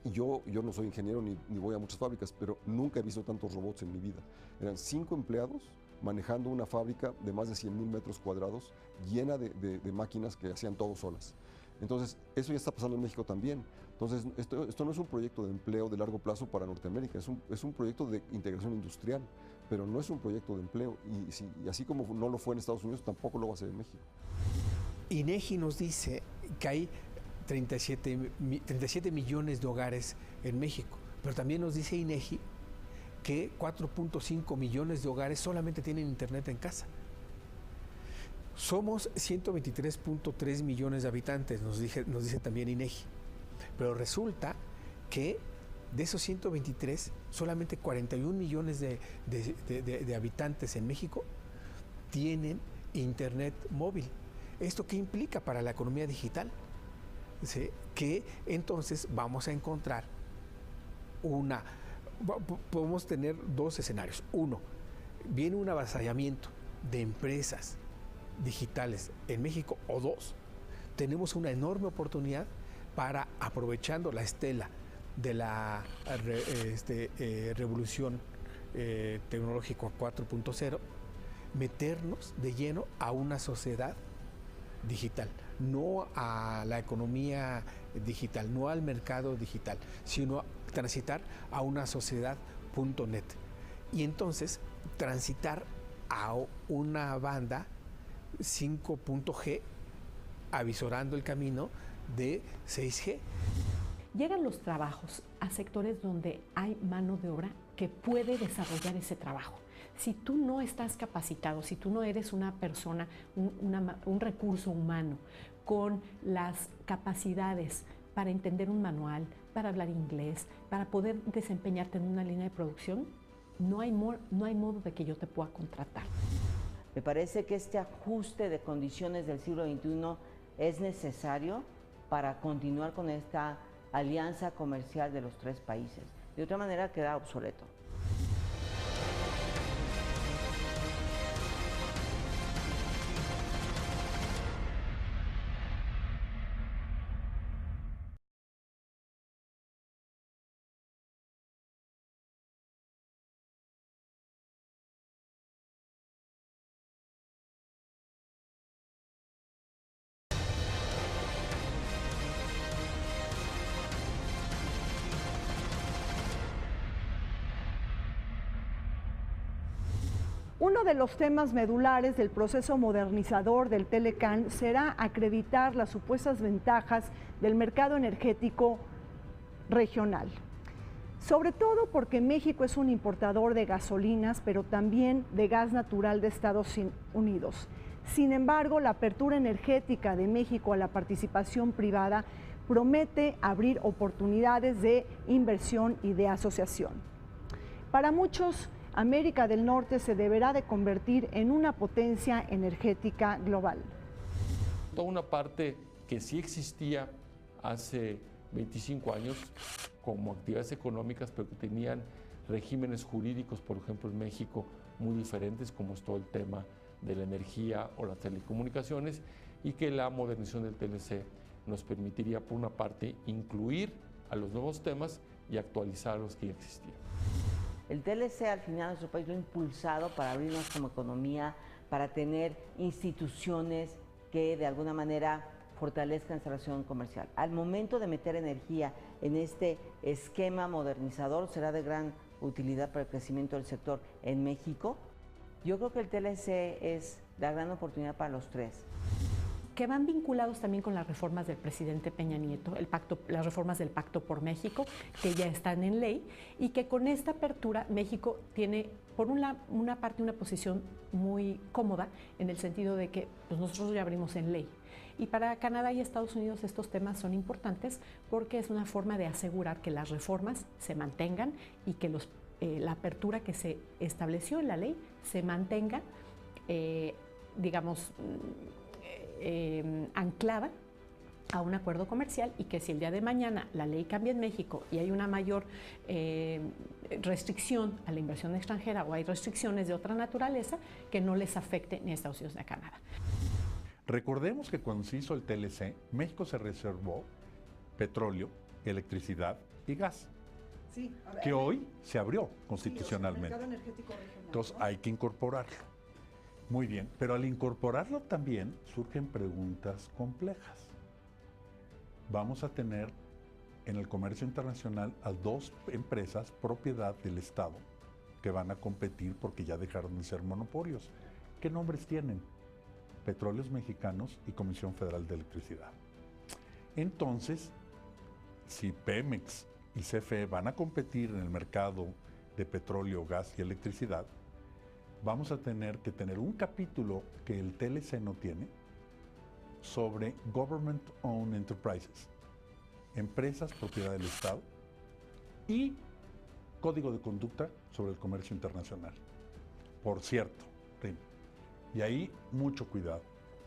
Y yo no soy ingeniero ni voy a muchas fábricas, pero nunca he visto tantos robots en mi vida. Eran 5 empleados manejando una fábrica de más de 100,000 metros cuadrados llena de máquinas que hacían todo solas. Entonces, eso ya está pasando en México también. Entonces, esto no es un proyecto de empleo de largo plazo para Norteamérica, es un proyecto de integración industrial, pero no es un proyecto de empleo. Y así como no lo fue en Estados Unidos, tampoco lo va a ser en México. INEGI nos dice que hay 37 millones de hogares en México, pero también nos dice INEGI que 4.5 millones de hogares solamente tienen internet en casa. Somos 123.3 millones de habitantes, nos dice también INEGI, pero resulta que de esos 123, solamente 41 millones de habitantes en México tienen internet móvil. ¿Esto qué implica para la economía digital? ¿Sí? Que entonces vamos a encontrar podemos tener dos escenarios. Uno, viene un avasallamiento de empresas digitales en México, o dos, tenemos una enorme oportunidad para, aprovechando la estela de la revolución tecnológica 4.0, meternos de lleno a una sociedad digital, no a la economía digital, no al mercado digital, sino transitar a una sociedad.net. Y entonces transitar a una banda 5.G, avisorando el camino de 6G. Llegan los trabajos a sectores donde hay mano de obra que puede desarrollar ese trabajo. Si tú no estás capacitado, si tú no eres una persona, un recurso humano con las capacidades para entender un manual, para hablar inglés, para poder desempeñarte en una línea de producción, no hay modo de que yo te pueda contratar. Me parece que este ajuste de condiciones del siglo XXI es necesario para continuar con esta alianza comercial de los tres países. De otra manera queda obsoleto. Uno de los temas medulares del proceso modernizador del Telecán será acreditar las supuestas ventajas del mercado energético regional. Sobre todo porque México es un importador de gasolinas, pero también de gas natural de Estados Unidos. Sin embargo, la apertura energética de México a la participación privada promete abrir oportunidades de inversión y de asociación. Para muchos, América del Norte se deberá de convertir en una potencia energética global. Toda una parte que sí existía hace 25 años como actividades económicas, pero que tenían regímenes jurídicos, por ejemplo en México, muy diferentes, como es todo el tema de la energía o las telecomunicaciones, y que la modernización del TLC nos permitiría, por una parte, incluir a los nuevos temas y actualizar los que ya existían. El TLC al final nuestro país lo ha impulsado para abrirnos como economía, para tener instituciones que de alguna manera fortalezcan esta relación comercial. Al momento de meter energía en este esquema modernizador será de gran utilidad para el crecimiento del sector en México. Yo creo que el TLC es la gran oportunidad para los tres. Que van vinculados también con las reformas del presidente Peña Nieto, las reformas del Pacto por México, que ya están en ley, y que con esta apertura México tiene, por una parte, una posición muy cómoda, en el sentido de que pues, nosotros ya abrimos en ley. Y para Canadá y Estados Unidos estos temas son importantes porque es una forma de asegurar que las reformas se mantengan y que la apertura que se estableció en la ley se mantenga, anclada a un acuerdo comercial, y que si el día de mañana la ley cambia en México y hay una mayor restricción a la inversión extranjera o hay restricciones de otra naturaleza, que no les afecte ni a Estados Unidos ni a Canadá. Recordemos que cuando se hizo el TLC, México se reservó petróleo, electricidad y gas, sí, que hoy se abrió constitucionalmente. Sí, o sea, el mercado energético regional, entonces ¿no? hay que incorporarlo. Muy bien, pero al incorporarlo también surgen preguntas complejas. Vamos a tener en el comercio internacional a dos empresas propiedad del Estado que van a competir porque ya dejaron de ser monopolios. ¿Qué nombres tienen? Petróleos Mexicanos y Comisión Federal de Electricidad. Entonces, si Pemex y CFE van a competir en el mercado de petróleo, gas y electricidad, vamos a tener que tener un capítulo que el TLC no tiene sobre Government Owned Enterprises, empresas propiedad del Estado, y código de conducta sobre el comercio internacional. Por cierto, y ahí mucho cuidado.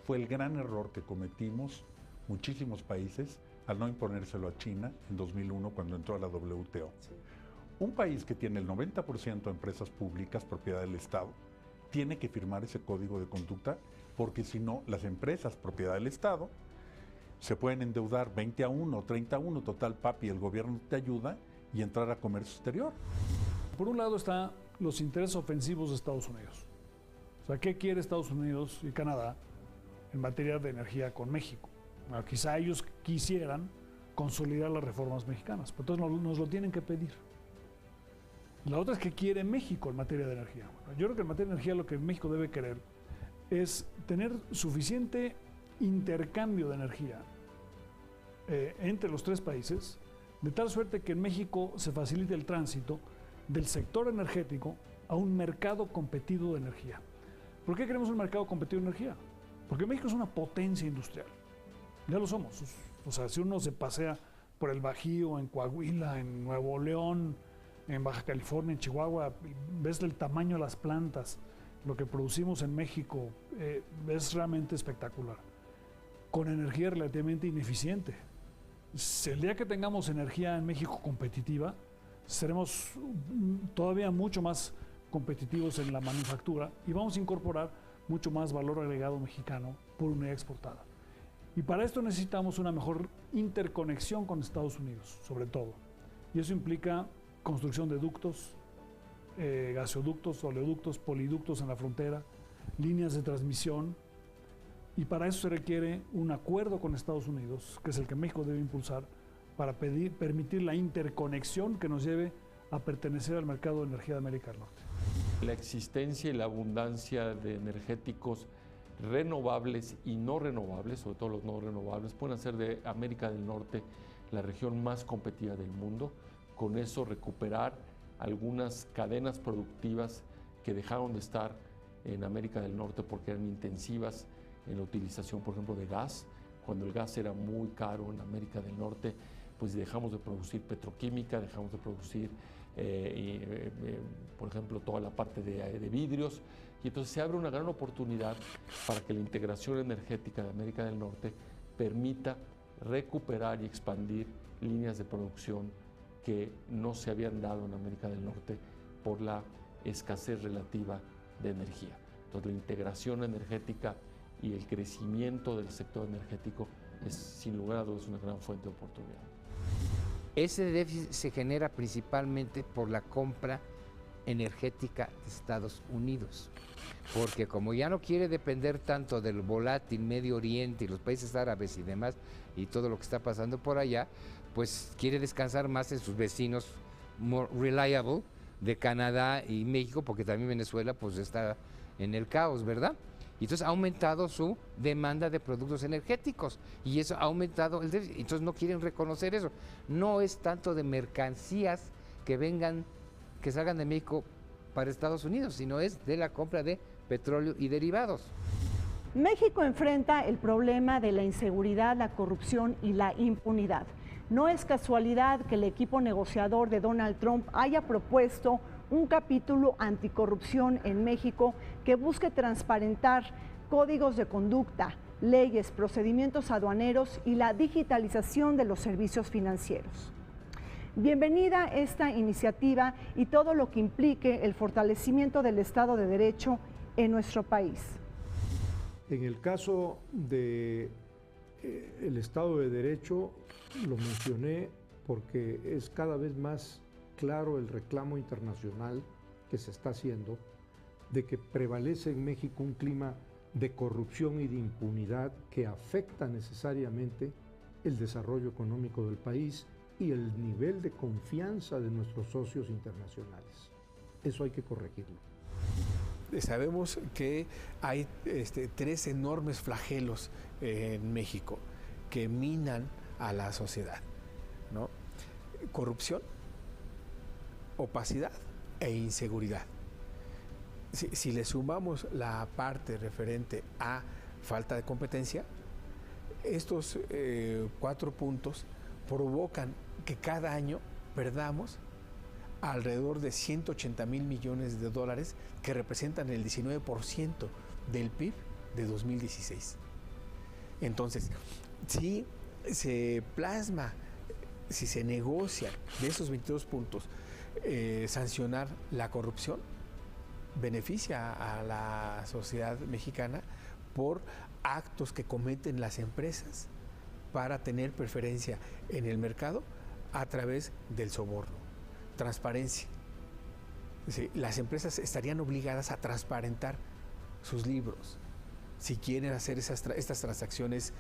Fue el gran error que cometimos muchísimos países al no imponérselo a China en 2001 cuando entró a la WTO. Sí. Un país que tiene el 90% de empresas públicas propiedad del Estado tiene que firmar ese código de conducta, porque si no, las empresas propiedad del Estado se pueden endeudar 20-1, 30-1, total papi, el gobierno te ayuda, y entrar a comercio exterior. Por un lado están los intereses ofensivos de Estados Unidos. O sea, ¿qué quiere Estados Unidos y Canadá en materia de energía con México? Bueno, quizá ellos quisieran consolidar las reformas mexicanas, pero entonces nos lo tienen que pedir. La otra es que quiere México en materia de energía. Bueno, yo creo que en materia de energía lo que México debe querer es tener suficiente intercambio de energía entre los tres países, de tal suerte que en México se facilite el tránsito del sector energético a un mercado competido de energía. ¿Por qué queremos un mercado competido de energía? Porque México es una potencia industrial. Ya lo somos. O sea, si uno se pasea por el Bajío, en Coahuila, en Nuevo León, en Baja California, en Chihuahua, ves el tamaño de las plantas, lo que producimos en México es realmente espectacular, con energía relativamente ineficiente. El día que tengamos energía en México competitiva, seremos todavía mucho más competitivos en la manufactura y vamos a incorporar mucho más valor agregado mexicano por unidad exportada. Y para esto necesitamos una mejor interconexión con Estados Unidos, sobre todo. Y eso implica construcción de ductos, gasoductos, oleoductos, poliductos en la frontera, líneas de transmisión, y para eso se requiere un acuerdo con Estados Unidos, que es el que México debe impulsar, para permitir la interconexión que nos lleve a pertenecer al mercado de energía de América del Norte. La existencia y la abundancia de energéticos renovables y no renovables, sobre todo los no renovables, pueden hacer de América del Norte la región más competitiva del mundo. Con eso recuperar algunas cadenas productivas que dejaron de estar en América del Norte porque eran intensivas en la utilización, por ejemplo, de gas. Cuando el gas era muy caro en América del Norte, pues dejamos de producir petroquímica, dejamos de producir, por ejemplo, toda la parte de vidrios. Y entonces se abre una gran oportunidad para que la integración energética de América del Norte permita recuperar y expandir líneas de producción que no se habían dado en América del Norte por la escasez relativa de energía. Entonces la integración energética y el crecimiento del sector energético es sin lugar a dudas una gran fuente de oportunidad. Ese déficit se genera principalmente por la compra energética de Estados Unidos, porque como ya no quiere depender tanto del volátil Medio Oriente y los países árabes y demás, y todo lo que está pasando por allá, pues quiere descansar más en sus vecinos more reliable de Canadá y México, porque también Venezuela pues está en el caos, ¿verdad? Y entonces ha aumentado su demanda de productos energéticos y eso ha aumentado el déficit. Entonces no quieren reconocer eso. No es tanto de mercancías que vengan, que salgan de México para Estados Unidos, sino es de la compra de petróleo y derivados. México enfrenta el problema de la inseguridad, la corrupción y la impunidad. No es casualidad que el equipo negociador de Donald Trump haya propuesto un capítulo anticorrupción en México que busque transparentar códigos de conducta, leyes, procedimientos aduaneros y la digitalización de los servicios financieros. Bienvenida esta iniciativa y todo lo que implique el fortalecimiento del Estado de Derecho en nuestro país. En el caso del Estado de Derecho, lo mencioné porque es cada vez más claro el reclamo internacional que se está haciendo de que prevalece en México un clima de corrupción y de impunidad que afecta necesariamente el desarrollo económico del país y el nivel de confianza de nuestros socios internacionales. Eso hay que corregirlo. Sabemos que hay tres enormes flagelos en México que minan a la sociedad, ¿no? Corrupción, opacidad e inseguridad. Si le sumamos la parte referente a falta de competencia, estos 4 puntos provocan que cada año perdamos alrededor de 180,000 millones de dólares, que representan el 19% del PIB de 2016. Entonces, si se plasma, si se negocia de esos 22 puntos, sancionar la corrupción, beneficia a la sociedad mexicana por actos que cometen las empresas para tener preferencia en el mercado a través del soborno. Transparencia. Sí, las empresas estarían obligadas a transparentar sus libros si quieren hacer estas transacciones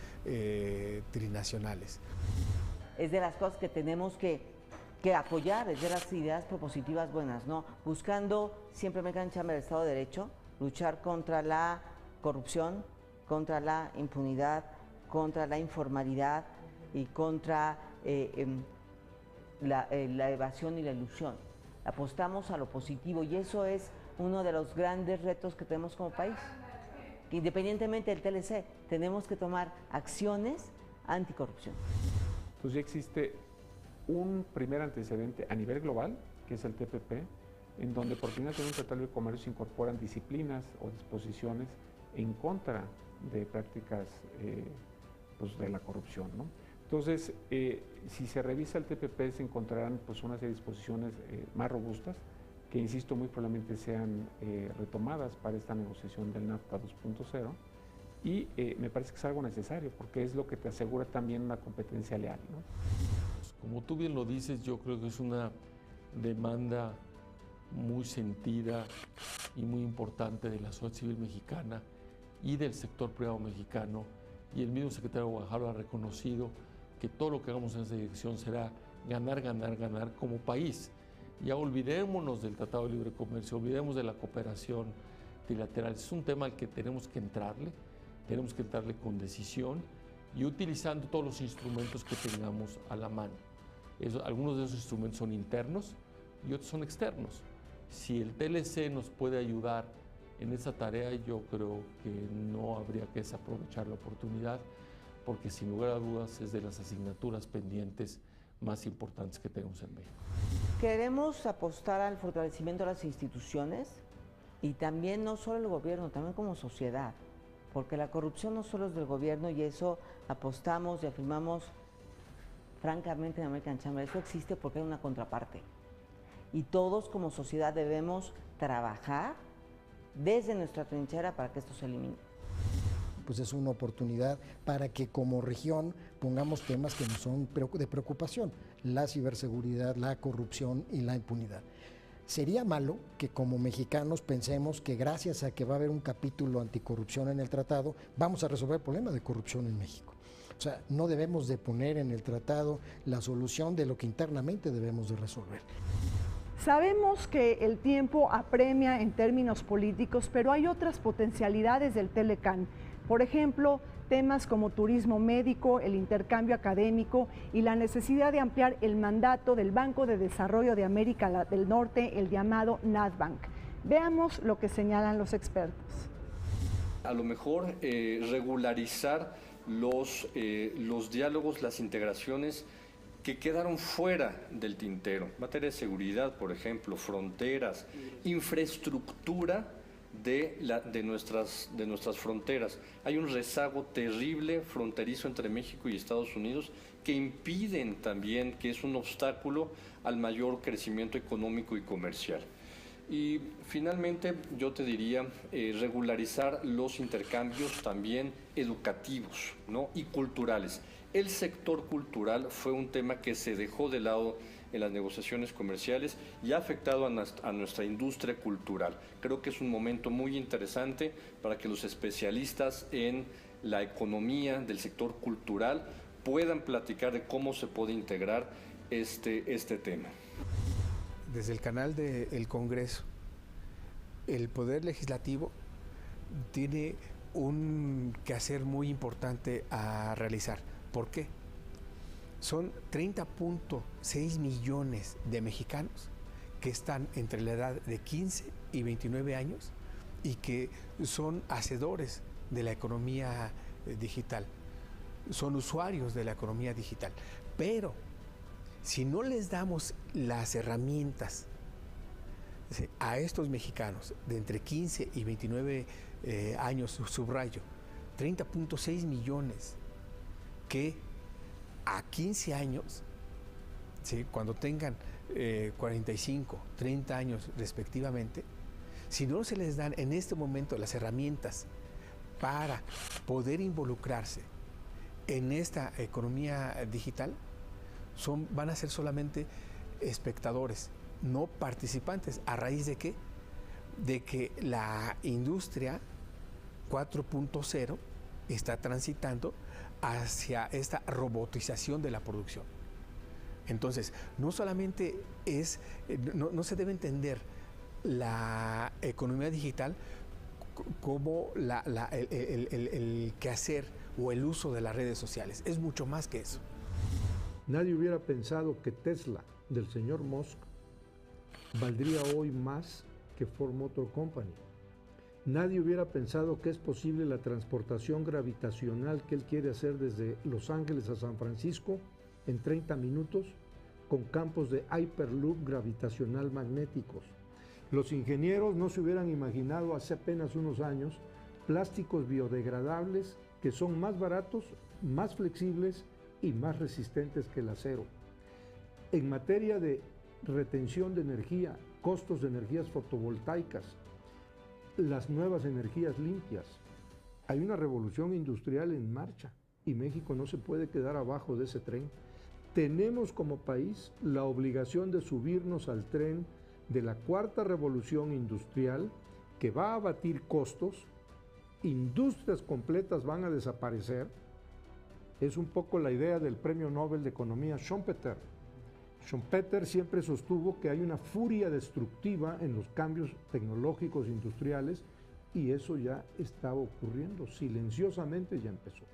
trinacionales. Es de las cosas que tenemos que apoyar, es de las ideas propositivas buenas, ¿no? Buscando siempre me enganchame el Estado de Derecho, luchar contra la corrupción, contra la impunidad, contra la informalidad y contra la evasión y la ilusión. Apostamos a lo positivo y eso es uno de los grandes retos que tenemos como país. Independientemente del TLC, tenemos que tomar acciones anticorrupción. Pues ya existe un primer antecedente a nivel global, que es el TPP, en donde por primera vez en un tratado de comercio se incorporan disciplinas o disposiciones en contra de prácticas pues de la corrupción, ¿no? Entonces, si se revisa el TPP, se encontrarán pues, una serie de disposiciones más robustas, que insisto, muy probablemente sean retomadas para esta negociación del NAFTA 2.0, y me parece que es algo necesario, porque es lo que te asegura también una competencia leal, ¿no? Como tú bien lo dices, yo creo que es una demanda muy sentida y muy importante de la sociedad civil mexicana y del sector privado mexicano, y el mismo secretario Guajardo ha reconocido que todo lo que hagamos en esa dirección será ganar, ganar, ganar como país. Ya olvidémonos del Tratado de Libre Comercio, olvidemos de la cooperación bilateral. Es un tema al que tenemos que entrarle con decisión y utilizando todos los instrumentos que tengamos a la mano. Algunos de esos instrumentos son internos y otros son externos. Si el TLC nos puede ayudar en esa tarea, yo creo que no habría que desaprovechar la oportunidad, porque sin lugar a dudas es de las asignaturas pendientes más importantes que tenemos en México. Queremos apostar al fortalecimiento de las instituciones y también no solo el gobierno, también como sociedad, porque la corrupción no solo es del gobierno y eso apostamos y afirmamos francamente en American Chamber. Eso existe porque hay una contraparte y todos como sociedad debemos trabajar desde nuestra trinchera para que esto se elimine. Pues es una oportunidad para que como región pongamos temas que nos son de preocupación, la ciberseguridad, la corrupción y la impunidad. Sería malo que como mexicanos pensemos que gracias a que va a haber un capítulo anticorrupción en el tratado, vamos a resolver el problema de corrupción en México. O sea, no debemos de poner en el tratado la solución de lo que internamente debemos de resolver. Sabemos que el tiempo apremia en términos políticos, pero hay otras potencialidades del Telecán. Por ejemplo, temas como turismo médico, el intercambio académico y la necesidad de ampliar el mandato del Banco de Desarrollo de América del Norte, el llamado NASBANC. Veamos lo que señalan los expertos. A lo mejor regularizar los diálogos, las integraciones que quedaron fuera del tintero. Materia de seguridad, por ejemplo, fronteras, infraestructura de nuestras fronteras. Hay un rezago terrible fronterizo entre México y Estados Unidos que impiden también, que es un obstáculo al mayor crecimiento económico y comercial. Y finalmente yo te diría regularizar los intercambios también educativos, ¿no? Y culturales. El sector cultural fue un tema que se dejó de lado en las negociaciones comerciales y ha afectado a nuestra industria cultural. Creo que es un momento muy interesante para que los especialistas en la economía del sector cultural puedan platicar de cómo se puede integrar este tema. Desde el canal del Congreso, el Poder Legislativo tiene un quehacer muy importante a realizar. ¿Por qué? Son 30.6 millones de mexicanos que están entre la edad de 15 y 29 años y que son hacedores de la economía digital, son usuarios de la economía digital. Pero si no les damos las herramientas a estos mexicanos de entre 15 y 29 años, subrayo, 30.6 millones que a 15 años, ¿sí?, cuando tengan 45, 30 años respectivamente, si no se les dan en este momento las herramientas para poder involucrarse en esta economía digital, van a ser solamente espectadores, no participantes. ¿A raíz de qué? De que la industria 4.0 está transitando hacia esta robotización de la producción. Entonces, no solamente no se debe entender la economía digital como el quehacer o el uso de las redes sociales. Es mucho más que eso. Nadie hubiera pensado que Tesla, del señor Musk, valdría hoy más que Ford Motor Company. Nadie hubiera pensado que es posible la transportación gravitacional que él quiere hacer desde Los Ángeles a San Francisco en 30 minutos con campos de Hyperloop gravitacional magnéticos. Los ingenieros no se hubieran imaginado hace apenas unos años plásticos biodegradables que son más baratos, más flexibles y más resistentes que el acero. En materia de retención de energía, costos de energías fotovoltaicas, las nuevas energías limpias. Hay una revolución industrial en marcha y México no se puede quedar abajo de ese tren. Tenemos como país la obligación de subirnos al tren de la cuarta revolución industrial que va a abatir costos, industrias completas van a desaparecer. Es un poco la idea del Premio Nobel de Economía Schumpeter. Schumpeter siempre sostuvo que hay una furia destructiva en los cambios tecnológicos industriales y eso ya está ocurriendo, silenciosamente ya empezó.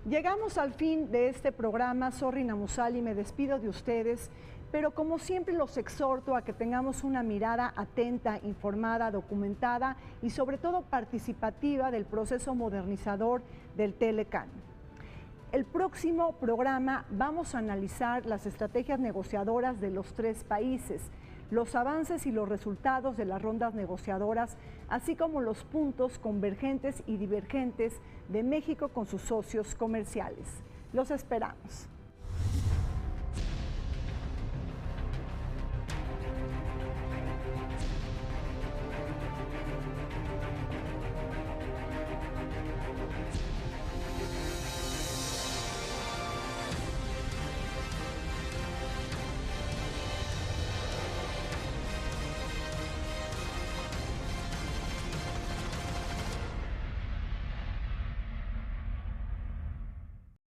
Llegamos al fin de este programa. Zorri Namusali, me despido de ustedes, pero como siempre los exhorto a que tengamos una mirada atenta, informada, documentada y sobre todo participativa del proceso modernizador del Telecán. El próximo programa vamos a analizar las estrategias negociadoras de los tres países, los avances y los resultados de las rondas negociadoras, así como los puntos convergentes y divergentes de México con sus socios comerciales. Los esperamos.